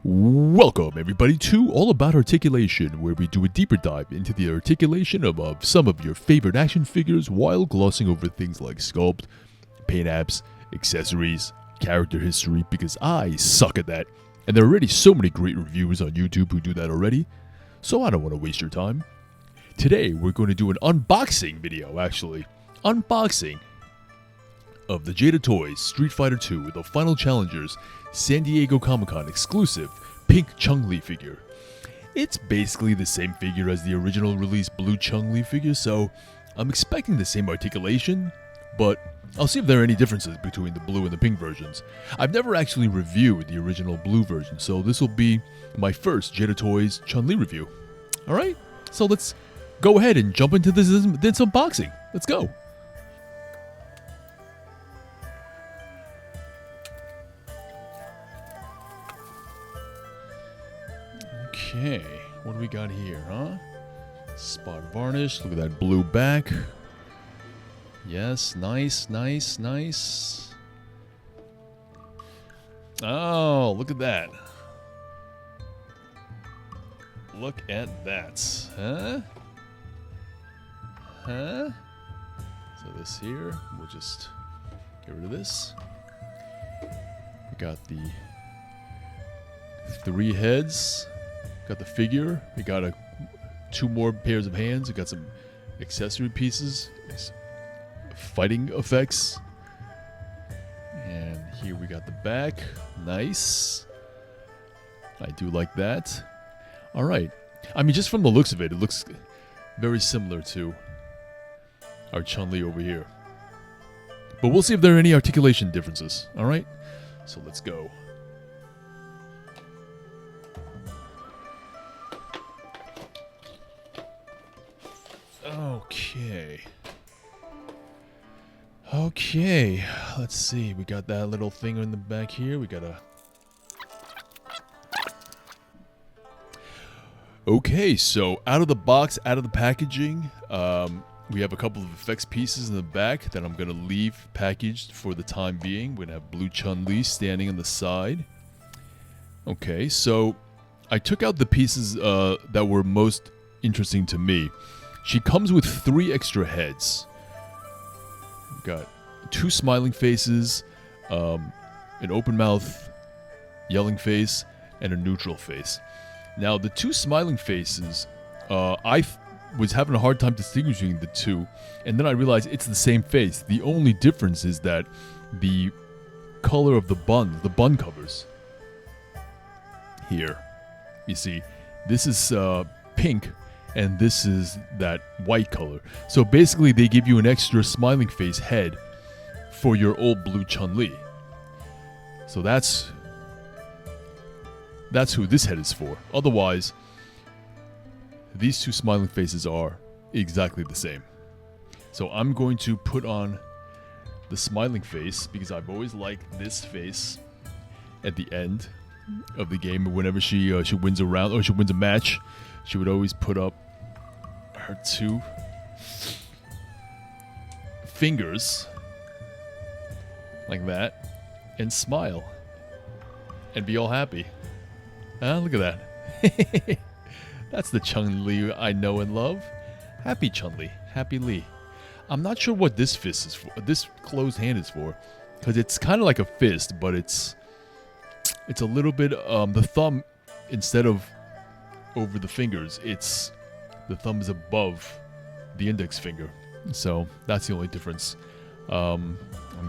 Welcome, everybody, to All About Articulation, where we do a deeper dive into the articulation of some of your favorite action figures while glossing over things like sculpt, paint apps, accessories, character history, because I suck at that, and there are already so many great reviewers on YouTube who do that already, so I don't want to waste your time. Today, we're going to do an unboxing video, actually. Unboxing of the Jada Toys Street Fighter 2 The Final Challengers San Diego Comic-Con exclusive pink Chun-Li figure. It's basically the same figure as the original release blue Chun-Li figure, so I'm expecting the same articulation, but I'll see if there are any differences between the blue and the pink versions. I've never actually reviewed the original blue version, so this will be my first Jada Toys Chun-Li review. Alright, so let's go ahead and jump into this unboxing. Let's go. Okay, what do we got here, huh? Spot varnish, look at that blue back. Yes, nice. Oh, look at that. Look at that. Huh? So this here, we'll just get rid of this. We got the 3 heads. Got the figure. We got 2 more pairs of hands. We got some accessory pieces, fighting effects, and here we got the back. Nice. I do like that. All right. I mean, just from the looks of it, it looks very similar to our Chun-Li over here. But we'll see if there are any articulation differences. All right. So let's go. Okay, let's see. We got that little thing in the back here. We got a... Okay, so out of the box, out of the packaging, we have a couple of effects pieces in the back that I'm going to leave packaged for the time being. We're going to have blue Chun-Li standing on the side. Okay, so I took out the pieces that were most interesting to me. She comes with 3 extra heads. We've got 2 smiling faces, an open mouth yelling face, and a neutral face. Now, the 2 smiling faces, I was having a hard time distinguishing the 2, and then I realized it's the same face. The only difference is that the color of the bun covers. Here, you see, this is pink, and this is that white color. So basically they give you an extra smiling face head for your old blue Chun-Li. So that's who this head is for. Otherwise, these 2 smiling faces are exactly the same. So I'm going to put on the smiling face because I've always liked this face at the end of the game. Whenever she wins a round or she wins a match, she would always put up her 2 fingers like that and smile and be all happy. Look at that. That's the Chun-Li I know and love. Happy Chun-Li. Happy Li. I'm not sure what this fist is for. This closed hand is for, because it's kind of like a fist, but it's a little bit the thumb, instead of over the fingers, the thumb is above the index finger. So that's the only difference. I'm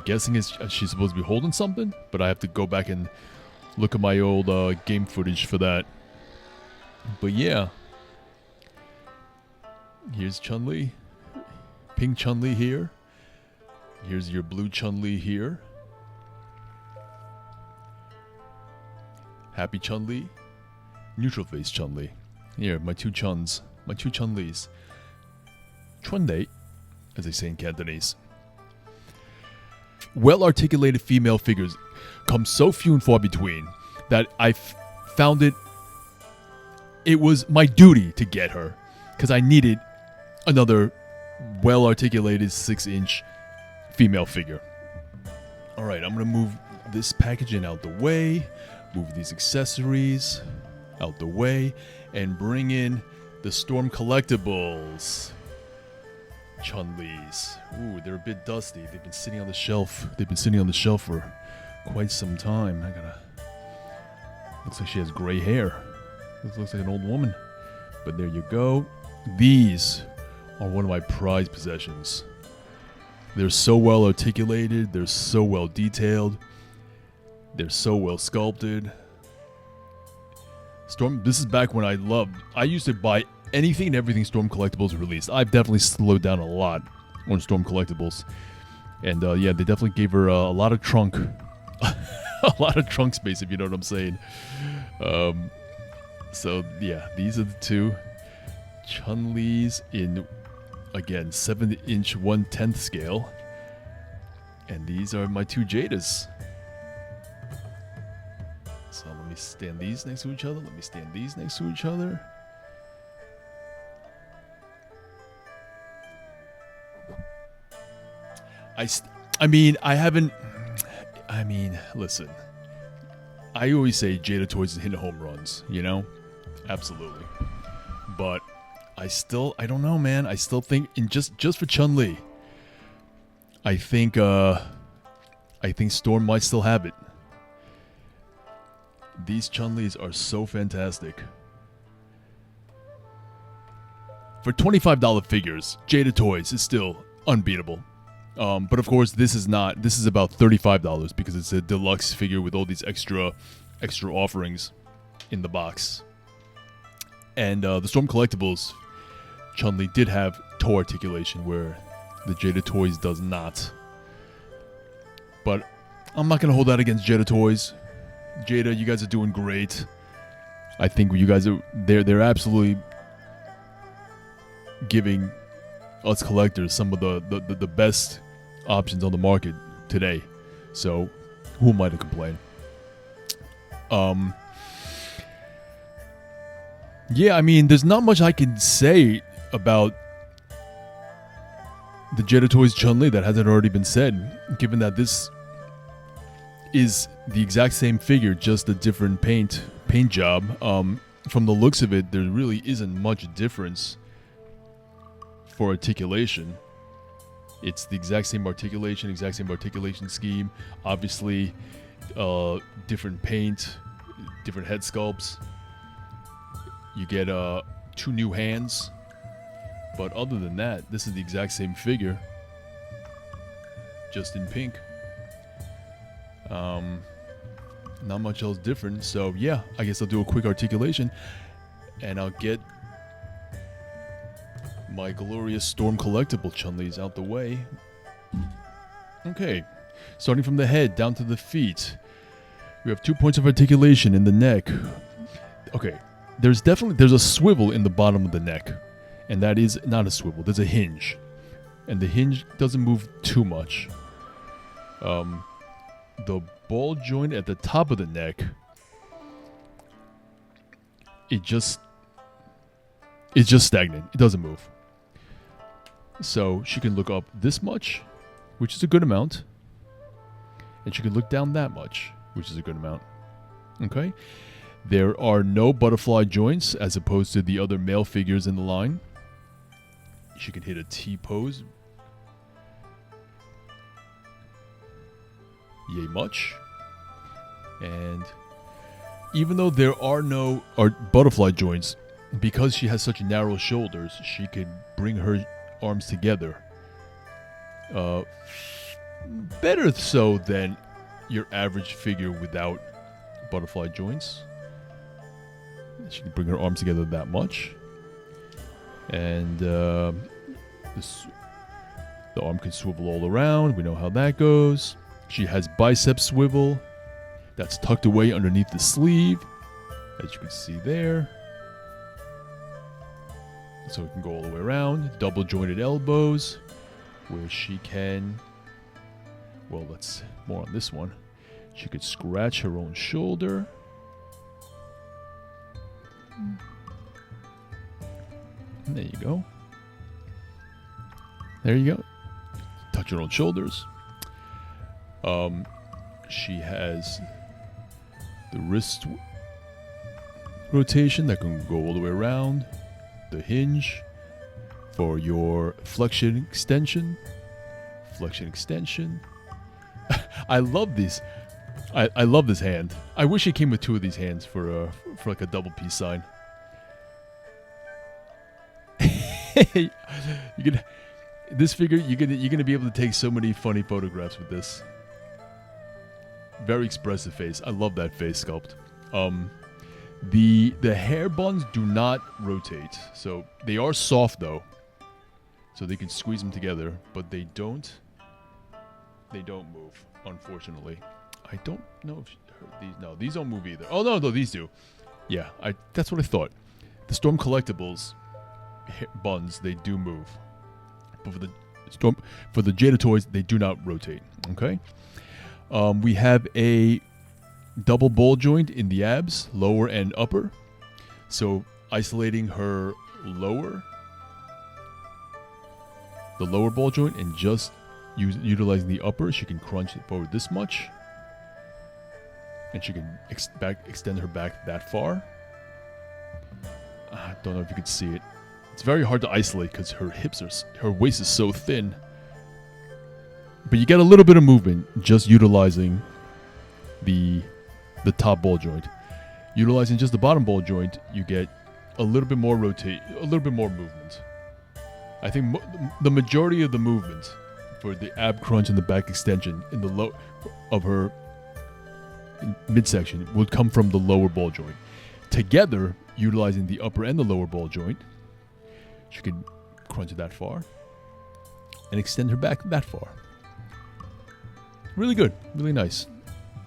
guessing she's supposed to be holding something, but I have to go back and look at my old game footage for that. But yeah, here's Chun-Li, pink Chun-Li here. Here's your blue Chun-Li here. Happy Chun-Li, neutral face Chun-Li. Here, my 2 Chuns, my 2 Chun-Lis. Chun-Li, as they say in Cantonese. Well-articulated female figures come so few and far between that I found it was my duty to get her, because I needed another well-articulated 6-inch female figure. Alright, I'm going to move this packaging out the way. Move these accessories out the way and bring in the Storm Collectibles. Chun-Li's. Ooh, they're a bit dusty. They've been sitting on the shelf. For quite some time. Looks like she has gray hair. This looks like an old woman. But there you go. These are one of my prized possessions. They're so well articulated. They're so well detailed. They're so well sculpted. Storm, this is back when I used to buy anything and everything Storm Collectibles released. I've definitely slowed down a lot on Storm Collectibles. And yeah, they definitely gave her a lot of trunk. A lot of trunk space, if you know what I'm saying. So yeah, these are the two Chun-Li's in, again, 7-inch 1/10 scale. And these are my two Jadas. So let me stand these next to each other. Let me stand these next to each other. Listen. I always say Jada Toys is hitting home runs, you know? Absolutely. But I don't know, man. I still think, just for Chun-Li, I think Storm might still have it. These Chun-Li's are so fantastic. For $25 figures, Jada Toys is still unbeatable. But of course, this is not. This is about $35 because it's a deluxe figure with all these extra offerings in the box. And the Storm Collectibles, Chun-Li did have toe articulation where the Jada Toys does not. But I'm not gonna hold that against Jada Toys. Jada, you guys are doing great. I think you guys are. They're absolutely giving us collectors some of the best options on the market today. So who am I to complain? Yeah, I mean, there's not much I can say about the Jada Toys Chun-Li that hasn't already been said, given that this is the exact same figure, just a different paint job. From the looks of it, there really isn't much difference for articulation. It's the exact same articulation scheme. Obviously, different paint, different head sculpts. You get 2 new hands. But other than that, this is the exact same figure, just in pink. Not much else different. So yeah, I guess I'll do a quick articulation, and I'll get my glorious Storm Collectible Chun-Li's out the way. Okay, starting from the head down to the feet, we have 2 points of articulation in the neck. Okay, there's a swivel in the bottom of the neck, and that is not a swivel. There's a hinge, and the hinge doesn't move too much. The ball joint at the top of the neck, it's just stagnant. It doesn't move. So she can look up this much, which is a good amount, and she can look down that much, which is a good amount. Okay? There are no butterfly joints as opposed to the other male figures in the line. She can hit a T-pose. Yay much. And even though there are no butterfly joints, because she has such narrow shoulders, she could bring her arms together. Better so than your average figure without butterfly joints. She can bring her arms together that much. And the arm can swivel all around. We know how that goes. She has bicep swivel that's tucked away underneath the sleeve, as you can see there. So it can go all the way around. Double jointed elbows, where she can, well, let's more on this one. She could scratch her own shoulder. And there you go. There you go. Touch her own shoulders. She has The wrist rotation that can go all the way around. The hinge for your flexion extension. Flexion extension. I love these. I love this hand. I wish it came with 2 of these hands for like a double peace sign. This figure, you're gonna be able to take so many funny photographs with this. Very expressive face. I love that face sculpt. The hair buns do not rotate, so they are soft though, so they can squeeze them together, but they don't move, unfortunately. I don't know if these don't move either. Oh no, these do. Yeah, that's what I thought. The Storm Collectibles buns, they do move, but for the Jada toys, they do not rotate. Okay. We have a double ball joint in the abs, lower and upper. So isolating her the lower ball joint, and just utilizing the upper, she can crunch it forward this much. And she can extend her back that far. I don't know if you can see it. It's very hard to isolate because her waist is so thin. But you get a little bit of movement just utilizing the top ball joint. Utilizing just the bottom ball joint, you get a little bit more movement. I think the majority of the movement for the ab crunch and the back extension in the low of her midsection would come from the lower ball joint. Together, utilizing the upper and the lower ball joint, she could crunch it that far and extend her back that far. Really good, really nice.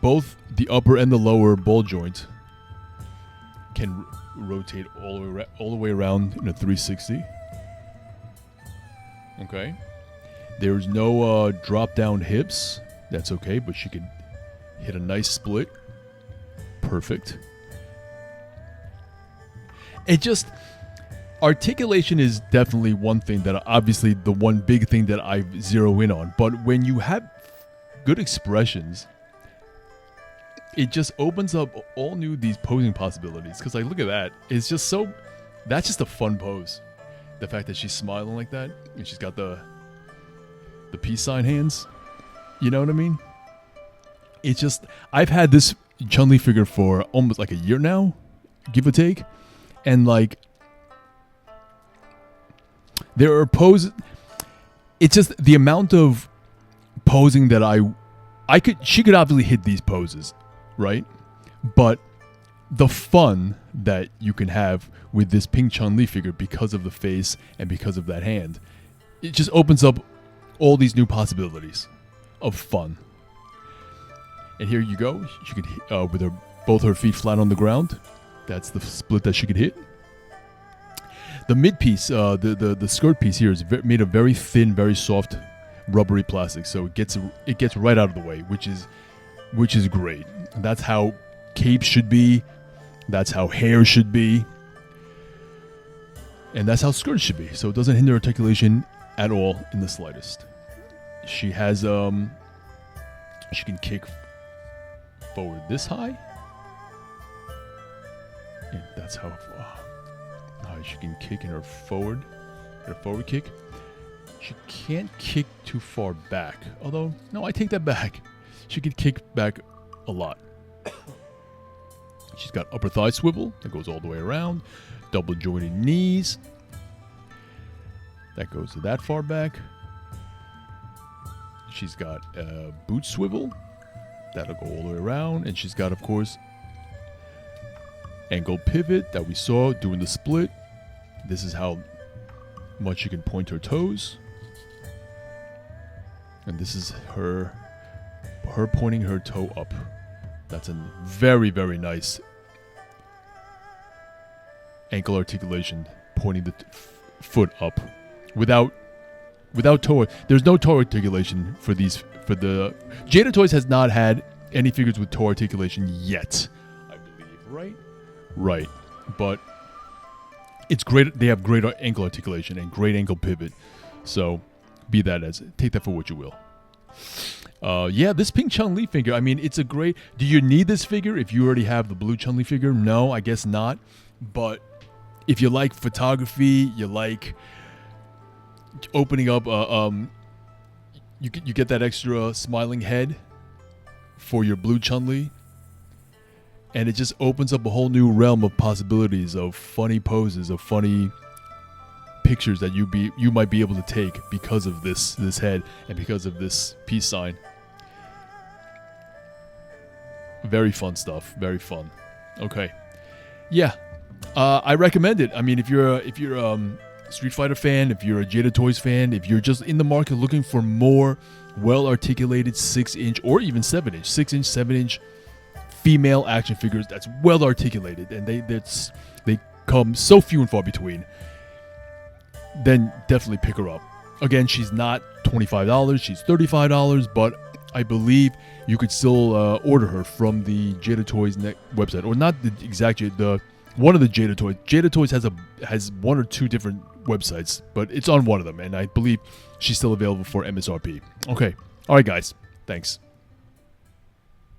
Both the upper and the lower ball joint can rotate all the way around in a 360. Okay. There's no drop down hips. That's okay, but she can hit a nice split. Perfect. Articulation is definitely one thing that, obviously, the one big thing that I zero in on. But when you have good expressions, it just opens up all new these posing possibilities. Because, like, look at that. It's just so... That's just a fun pose. The fact that she's smiling like that, and she's got the peace sign hands. You know what I mean? It's just... I've had this Chun-Li figure for almost like a year now, give or take. And, like... There are poses... It's just the amount of posing that she could obviously hit these poses, right? But the fun that you can have with this pink Chun-Li figure because of the face and because of that hand, it just opens up all these new possibilities of fun. And here you go. She could with both her feet flat on the ground. That's the split that she could hit. The mid piece, the skirt piece here is made of very thin, very soft, rubbery plastic, so it gets right out of the way, which is great. That's how capes should be. That's how hair should be. And that's how skirts should be. So it doesn't hinder articulation at all in the slightest. She has she can kick forward this high. And that's how she can kick in her forward kick. She can't kick too far back. Although, no, I take that back. She can kick back a lot. She's got upper thigh swivel that goes all the way around. Double jointed knees. That goes to that far back. She's got a boot swivel. That'll go all the way around. And she's got, of course, ankle pivot that we saw doing the split. This is how much she can point her toes. And this is her pointing her toe up. That's a very, very nice ankle articulation, pointing the foot up without toe. There's no toe articulation for these. For the Jada Toys has not had any figures with toe articulation yet, I believe. Right. But it's great. They have great ankle articulation and great ankle pivot. So, be that as it. Take that for what you will. Yeah, this pink Chun-Li figure, I mean, it's a great... Do you need this figure if you already have the blue Chun-Li figure? No, I guess not. But if you like photography, you like opening up... you get that extra smiling head for your blue Chun-Li. And it just opens up a whole new realm of possibilities of funny poses, of funny pictures that you might be able to take because of this head and because of this peace sign. Very fun stuff. Very fun. Okay. Yeah. I recommend it. I mean, if you're a Street Fighter fan, if you're a Jada Toys fan, if you're just in the market looking for more well-articulated 6-inch or even 7-inch, 6-inch, 7-inch female action figures that's well-articulated, and they come so few and far between, then definitely pick her up. Again, she's not $25, she's $35, but I believe you could still order her from the Jada Toys website, or not the exact one of the Jada Toys. Jada Toys has one or two different websites, but it's on one of them, and I believe she's still available for MSRP. Okay, all right, guys, thanks.